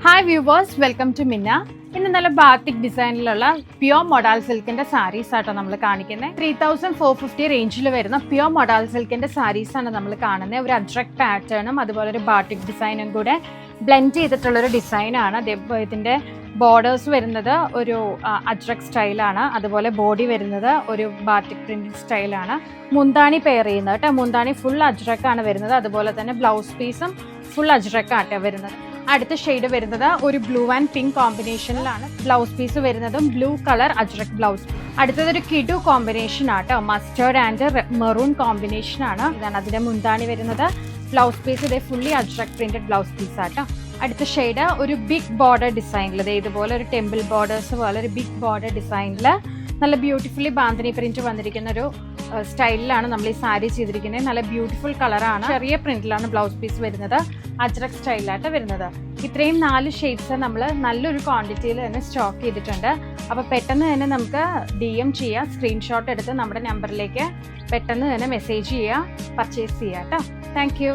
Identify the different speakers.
Speaker 1: Hi viewers, welcome to മിന്ന. ഇന്ന് നല്ല ബാത്തിക് ഡിസൈനിലുള്ള പ്യോർ മൊഡാൾ സിൽക്കിന്റെ സാരീസ് ആട്ടോ നമ്മൾ കാണിക്കുന്നത്. 3450 റേഞ്ചിൽ വരുന്ന പ്യോർ മൊഡാൾ സിൽക്കിന്റെ സാരീസ് ആണ് നമ്മൾ കാണുന്നത്. ഒരു അജ്രക് പാറ്റേണും അതുപോലെ ഒരു ബാത്തിക് ഡിസൈനും കൂടെ ബ്ലെൻഡ് ചെയ്തിട്ടുള്ളൊരു ഡിസൈനാണ്. ഇതിന്റെ ബോർഡേഴ്സ് വരുന്നത് ഒരു അജ്രക് സ്റ്റൈലാണ്. അതുപോലെ ബോഡി വരുന്നത് ഒരു ബാത്തിക് പ്രിന്റഡ് സ്റ്റൈലാണ്. മുന്താണി പെയർ ചെയ്യുന്നത് കേട്ടോ. മുന്താണി ഫുൾ അജ്രക് ആണ് വരുന്നത്. അതുപോലെ തന്നെ ബ്ലൗസ് പീസും ഫുൾ അജ്രക് ആട്ടോ വരുന്നത്. അടുത്ത ഷെയ്ഡ് വരുന്നത് ഒരു ബ്ലൂ ആൻഡ് പിങ്ക് കോമ്പിനേഷനിലാണ്. ബ്ലൗസ് പീസ് വരുന്നതും ബ്ലൂ കളർ അജ്രക് ബ്ലൗസ്. അടുത്തത് ഒരു കിഡു കോമ്പിനേഷൻ ആട്ടോ. മസ്റ്റേർഡ് ആൻഡ് മെറൂൺ കോമ്പിനേഷൻ ആണ്. ഇതാണ് അതിന്റെ മുന്താണി വരുന്നത്. ബ്ലൗസ് പീസ് ഇതേ fully ajrakh printed blouse piece ആട്ടോ. അടുത്ത ഷെയ്ഡ് ഒരു ബിഗ് ബോർഡർ ഡിസൈനിൽ, ഇതുപോലെ ഒരു ടെമ്പിൾ ബോർഡേഴ്സ് പോലെ ഒരു ബിഗ് ബോർഡർ ഡിസൈനിൽ നല്ല ബ്യൂട്ടിഫുള്ളി ബാന്തിനി പ്രിന്റ് വന്നിരിക്കുന്ന ഒരു സ്റ്റൈലിലാണ് നമ്മൾ ഈ സാരി ചെയ്തിരിക്കുന്നത്. നല്ല ബ്യൂട്ടിഫുൾ കളറാണ്. ചെറിയ പ്രിന്റിലാണ് ബ്ലൗസ് പീസ് വരുന്നത്. അജ്രക് സ്റ്റൈലായിട്ട് വരുന്നത്. ഇത്രയും 4 ഷെയ്ഡ്സ് നമ്മൾ നല്ലൊരു ക്വാണ്ടിറ്റിയിൽ തന്നെ സ്റ്റോക്ക് ചെയ്തിട്ടുണ്ട്. അപ്പോൾ പെട്ടെന്ന് തന്നെ നമുക്ക് DM ചെയ്യുക. സ്ക്രീൻഷോട്ട് എടുത്ത് നമ്മുടെ നമ്പറിലേക്ക് പെട്ടെന്ന് തന്നെ മെസ്സേജ് ചെയ്യുക, പർച്ചേസ് ചെയ്യുക കേട്ടോ. Thank you.